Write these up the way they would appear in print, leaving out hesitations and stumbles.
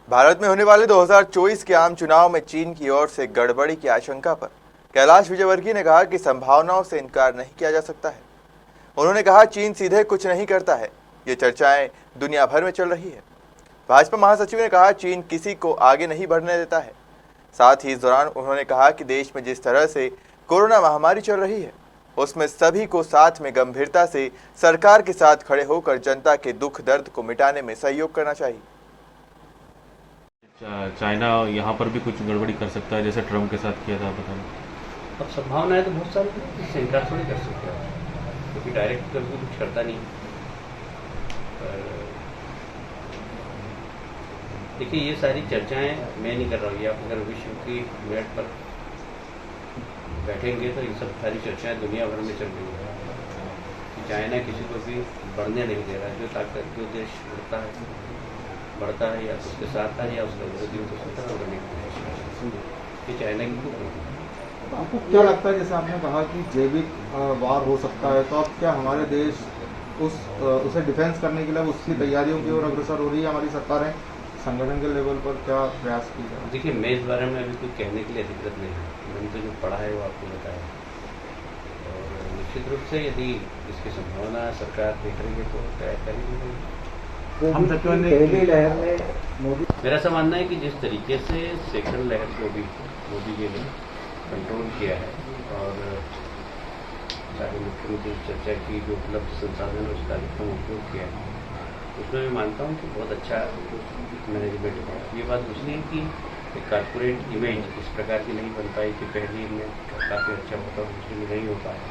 भारत में होने वाले 2024 के आम चुनाव में चीन की ओर से गड़बड़ी की आशंका पर कैलाश विजयवर्गीय ने कहा कि संभावनाओं से इनकार नहीं किया जा सकता है। उन्होंने कहा, चीन सीधे कुछ नहीं करता है। ये चर्चाएं दुनिया भर में चल रही है। भाजपा महासचिव ने कहा, चीन किसी को आगे नहीं बढ़ने देता है। साथ ही इस दौरान उन्होंने कहा कि देश में जिस तरह से कोरोना महामारी चल रही है, उसमें सभी को साथ में गंभीरता से सरकार के साथ खड़े होकर जनता के दुख दर्द को मिटाने में सहयोग करना चाहिए। चाइना यहाँ पर भी कुछ गड़बड़ी कर सकता है, जैसे ट्रम्प के साथ किया था, पता नहीं। अब संभावनाएं तो बहुत सारी हैं, इससे इनकार थोड़ी कर सकते हैं, क्योंकि डायरेक्ट कभी कुछ करता नहीं। देखिए, ये सारी चर्चाएं मैं नहीं कर रहा हूँ। आप अगर विश्व की मिनट पर बैठेंगे तो ये सब सारी चर्चाएं दुनिया भर में चल रही है कि चाइना किसी को भी बढ़ने नहीं दे रहा। जो ताकत जो देश बढ़ता है या उसके साथ है या उसका विरोधी को स्वतंत्र करने की कोशिश, ये चाइना की खूब। आपको क्या लगता है, जैसे आपने कहा कि जैविक वार हो सकता है, तो अब क्या हमारे देश उसे डिफेंस करने के लिए उसकी तैयारियों की ओर अग्रसर हो रही है? हमारी सरकारें संगठन के लेवल पर क्या प्रयास की जाए? देखिए, मैं इस बारे में अभी कुछ कहने के लिए अधिकृत नहीं है। मैंने तो जो पढ़ा है वो आपको बताया, और निश्चित रूप से यदि इसकी संभावना सरकार देख रही है तो तैयार करेगी। हम पहली लहर में मोदी, मेरा ऐसा मानना है कि जिस तरीके से सेकंड लहर को भी मोदी जी ने कंट्रोल किया है और सारे मुख्यमंत्री चर्चा की जो उपलब्ध संसाधन है उसका अधिकतम उपयोग किया है, उसमें मैं मानता हूँ कि बहुत अच्छा मैनेजमेंट है। ये बात दूसरी है कि एक कारपोरेट इमेज इस प्रकार की नहीं बन पाई कि पहली में काफ़ी अच्छा होता और दूसरी में नहीं हो पाया।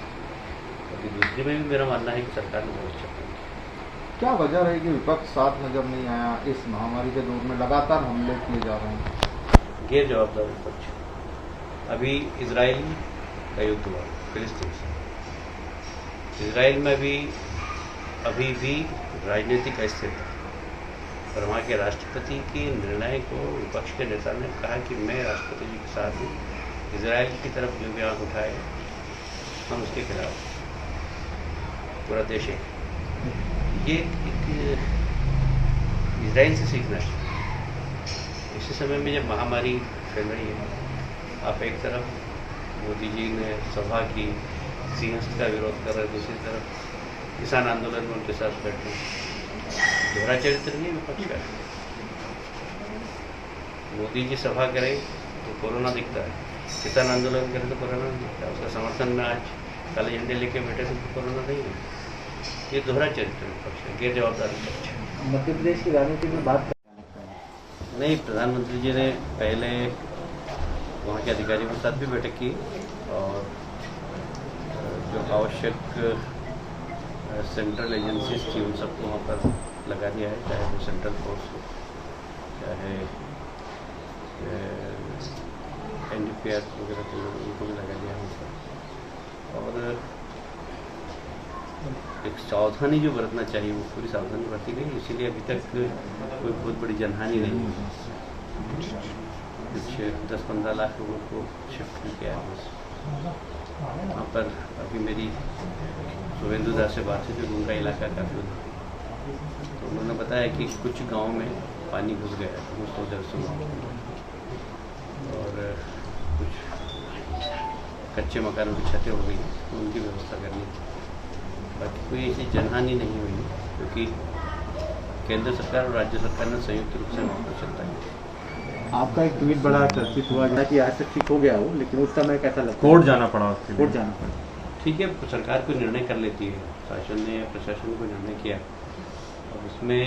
क्योंकि दूसरी में भी मेरा मानना है कि सरकार ने बहुत अच्छा किया। क्या वजह है कि विपक्ष साथ नजर नहीं आया? इस महामारी के दौर में लगातार हमले किए जा रहे हैं। गैर जवाबदार विपक्ष। अभी इजराइल का युद्ध हुआ फिलिस्तीन से। इजराइल में अभी भी राजनीतिक अस्थिरता, और वहाँ के राष्ट्रपति के निर्णय को विपक्ष के नेता ने कहा कि मैं राष्ट्रपति जी के साथ हूँ, इजराइल की तरफ जो भी आंख उठाए हम उसके खिलाफ, पूरा देश है। ये एक इजराइल से सीखना है। इसी समय में जब महामारी फैल रही है, आप एक तरफ मोदी जी ने सभा की सिंहस्थ का विरोध कर रहे, दूसरी तरफ किसान आंदोलन में उनके साथ बैठे। दोहरा चरित्र नहीं विपक्ष का। मोदी जी सभा करें तो कोरोना दिखता है, किसान आंदोलन करें तो कोरोना नहीं दिखता है। उसका समर्थन में आज काले झंडे लेके बैठे तो कोरोना नहीं है। ये दोहरा चरित्र विपक्ष है, गैर जवाबदार विपक्ष है। मध्य प्रदेश की राजनीति में बात नहीं, प्रधानमंत्री जी ने पहले वहाँ के अधिकारियों के साथ भी बैठक की और जो आवश्यक सेंट्रल एजेंसीज थी उन सबको वहाँ पर लगा दिया है, चाहे वो सेंट्रल फोर्स हो, चाहे NDPR वगैरह के लोग, उनको भी लगा दिया है वहाँ पर। और एक सावधानी जो बरतना चाहिए वो पूरी सावधानी बरती गई, इसीलिए अभी तक कोई बहुत बड़ी जनहानि नहीं हुई। कुछ 10-15 लाख लोगों को शिफ्ट किया है बस। वहाँ पर अभी मेरी शुभेंदु दास से बातचीत हुई, उनका इलाका काफ़ी तो उन्होंने बताया कि कुछ गाँव में पानी घुस गया है, वो 100 और कुछ कच्चे मकानों की छतें हो गई तो उनकी व्यवस्था करनी है। बाकी कोई ऐसी जनहानि नहीं हुई, क्योंकि केंद्र सरकार और राज्य सरकार ने संयुक्त रूप से वहाँ पर चलता है। आपका एक ट्वीट बड़ा चर्चित हुआ कि आज तक ठीक हो गया हो, लेकिन उस समय कैसा लगता है? कोर्ट जाना पड़ा। ठीक है, सरकार कोई निर्णय कर लेती है, शासन ने या प्रशासन ने कोई निर्णय किया और उसमें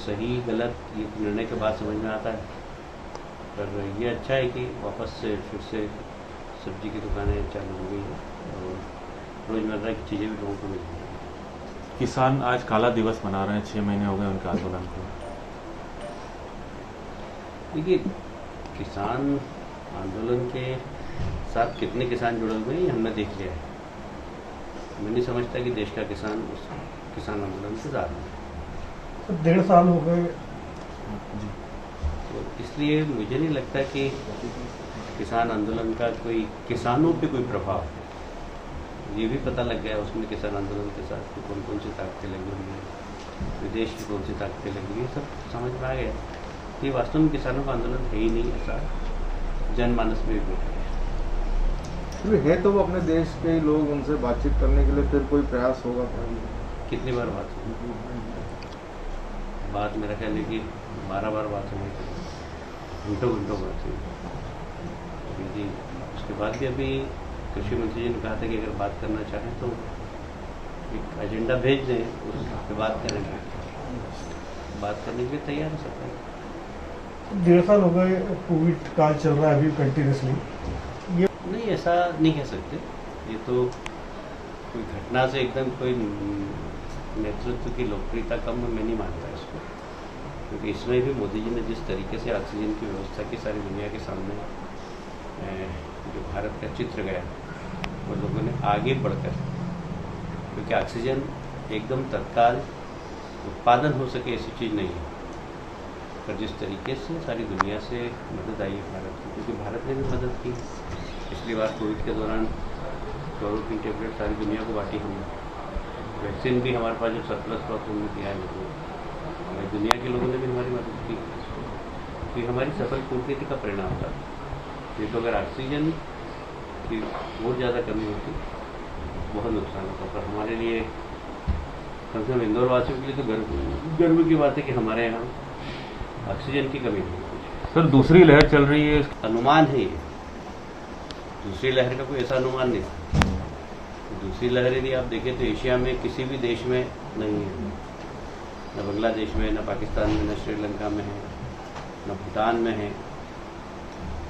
सही गलत ये निर्णय के बाद समझ में आता है। पर ये अच्छा है कि वापस से फिर से सब्जी की दुकानें चालू हो गई हैं और रोजमर्रा की चीज़ें भी लोगों को मिल रही हैं। किसान आज काला दिवस मना रहे हैं, 6 महीने हो गए उनके आंदोलन को। देखिए, किसान आंदोलन के साथ कितने किसान जुड़े हुए हैं ये हमने देख लिया है। मैं नहीं समझता कि देश का किसान उस किसान आंदोलन से ज़्यादा है। 1.5 साल हो गए जी। तो इसलिए मुझे नहीं लगता कि किसान आंदोलन का कोई किसानों पे कोई प्रभाव है। ये भी पता लग गया उसमें किसान आंदोलन के साथ कौन कौन सी ताकतें लगी हुई हैं, विदेश की कौन सी ताकतें लगी हुई, सब समझ में आ गया। ये वास्तव में किसानों का आंदोलन है ही नहीं, ऐसा जनमानस में भी बैठा है। फिर है तो वो अपने देश के ही लोग, उनसे बातचीत करने के लिए फिर कोई प्रयास होगा क्या? कितनी बार बात हुई? बात मेरा ख्याल है कि 12 बार बात हुई, घंटों बात हुई। जी, उसके बाद भी अभी कृषि मंत्री जी ने कहा था कि अगर बात करना चाहें तो एक एजेंडा भेज दें, उस पर बात करेंगे। बात करने के लिए तैयार है सरकार। 1.5 साल हो गए, कोविड काल चल रहा है अभी कंटिन्यूसली। नहीं, ऐसा नहीं कह सकते। ये तो कोई घटना से एकदम कोई नेतृत्व की लोकप्रियता कम मैं नहीं मानता इसको, क्योंकि इसमें भी मोदी जी ने जिस तरीके से ऑक्सीजन की व्यवस्था की सारी दुनिया के सामने जो भारत का चित्र गया, वो लोगों ने आगे बढ़कर, क्योंकि ऑक्सीजन एकदम तत्काल उत्पादन हो सके ऐसी चीज़ नहीं है, पर जिस तरीके से सारी दुनिया से मदद आई है भारत की, क्योंकि भारत ने भी मदद की। पिछली बार कोविड के दौरान क्लोरोक्विन टेबलेट सारी दुनिया को बांटी हमने। वैक्सीन भी हमारे पास जो सरप्लस हुआ तो उन्होंने दिया है लोगों को। हमारी दुनिया के लोगों ने भी हमारी मदद की, तो हमारी सफल कूटनीति का परिणाम था। ये तो अगर ऑक्सीजन की बहुत ज़्यादा कमी होती बहुत नुकसान होता, पर हमारे लिए कम से कम इंदौर वासियों के लिए तो गर्व की बात है कि हमारे यहाँ ऑक्सीजन की कमी नहीं होती। सर दूसरी लहर चल रही है, अनुमान है ये, दूसरी लहर का कोई ऐसा अनुमान नहीं। दूसरी लहर यदि आप देखें तो एशिया में किसी भी देश में नहीं है, न बांग्लादेश में, न पाकिस्तान में, न श्रीलंका में है, न भूटान में है,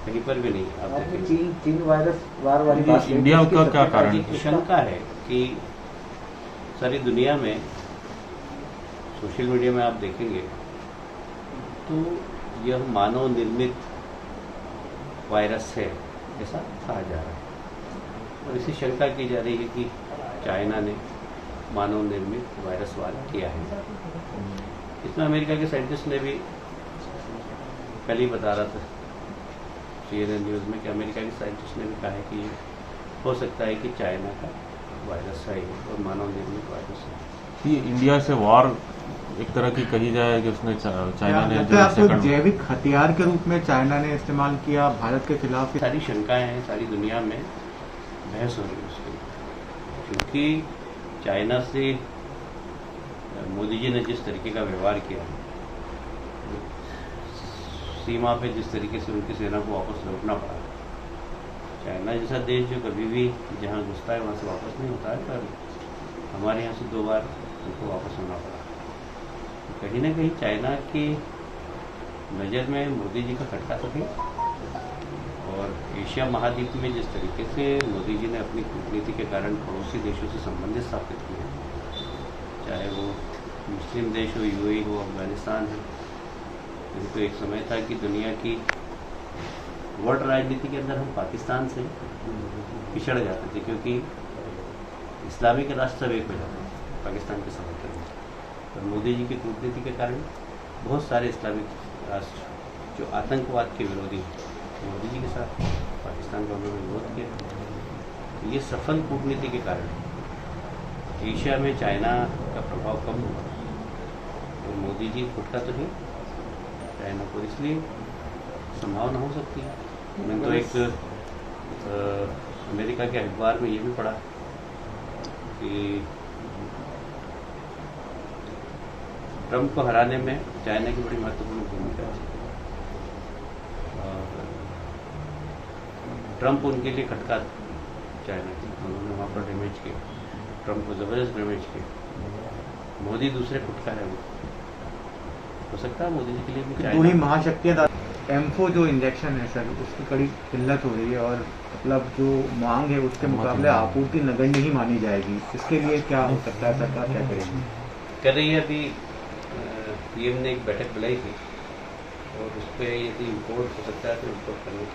कहीं पर भी नहीं। आप देखें चीन वायरस वार वाली बात है, इंडिया का क्या कारण है? शंका है कि सारी दुनिया में सोशल मीडिया में आप देखेंगे तो यह मानव निर्मित वायरस है ऐसा कहा जा रहा है, और इसी शंका की जा रही है कि चाइना ने मानव निर्मित वायरस वार किया है। इसमें अमेरिका के साइंटिस्ट ने भी कल ही बता रहा था CNN न्यूज़ में कि अमेरिका के साइंटिस्ट ने भी कहा है कि हो सकता है कि चाइना का वायरस है और मानव निर्मित वायरस है। ये इंडिया से वॉर एक तरह की कही जाए कि उसने चाइना ने जो आपको जैविक हथियार के रूप में चाइना ने इस्तेमाल किया भारत के खिलाफ। सारी शंकाएं हैं, सारी दुनिया में बहस हो रही है उसके, क्योंकि चाइना से मोदी जी ने जिस तरीके का व्यवहार किया, सीमा पे जिस तरीके से उनकी सेना को वापस लौटना पड़ा। चाइना जैसा देश जो कभी भी जहाँ घुसता है वहाँ से वापस नहीं होता है, पर हमारे यहाँ से 2 बार उनको वापस होना पड़ा। तो कहीं ना कहीं चाइना की नज़र में मोदी जी का खटका तो है, और एशिया महाद्वीप में जिस तरीके से मोदी जी ने अपनी कूटनीति के कारण पड़ोसी देशों से संबंध स्थापित किए, चाहे वो मुस्लिम देश हो, UAE हो, अफगानिस्तान है। तो एक समय था कि दुनिया की वर्ल्ड राजनीति के अंदर हम पाकिस्तान से पिछड़ जाते थे, क्योंकि इस्लामिक राष्ट्र सब एक हो जाते थे पाकिस्तान के समर्थन में। और मोदी जी की कूटनीति के कारण बहुत सारे इस्लामिक राष्ट्र जो आतंकवाद के विरोधी हैं, मोदी जी के साथ पाकिस्तान का उन्होंने विरोध किया। ये सफल कूटनीति के कारण एशिया में चाइना का प्रभाव कम हुआ, और मोदी जी खुद का तो है चाइना को, इसलिए संभावना हो सकती है। मैंने तो एक अमेरिका के अखबार में ये भी पढ़ा कि ट्रंप को हराने में चाइना की बड़ी महत्वपूर्ण भूमिका है, और ट्रंप उनके लिए खटका चाइना की। उन्होंने वहाँ पर डैमेज किया, ट्रंप को ज़बरदस्त डैमेज किया। मोदी दूसरे खुटका है, वो हो सकता है मोदी जी के लिए भी चाइना पूरी महाशक्तियां एम्फो जो इंजेक्शन है सर, उसकी कड़ी किल्लत हो रही है, और मतलब जो मांग है उसके मुकाबले आपूर्ति नगण्य ही मानी जाएगी। इसके लिए क्या हो सकता है, सरकार क्या करेगी? कर रही है। अभी PM ने एक बैठक बुलाई थी, और उस पर यदि इम्पोर्ट हो सकता है तो इम्पोर्ट करने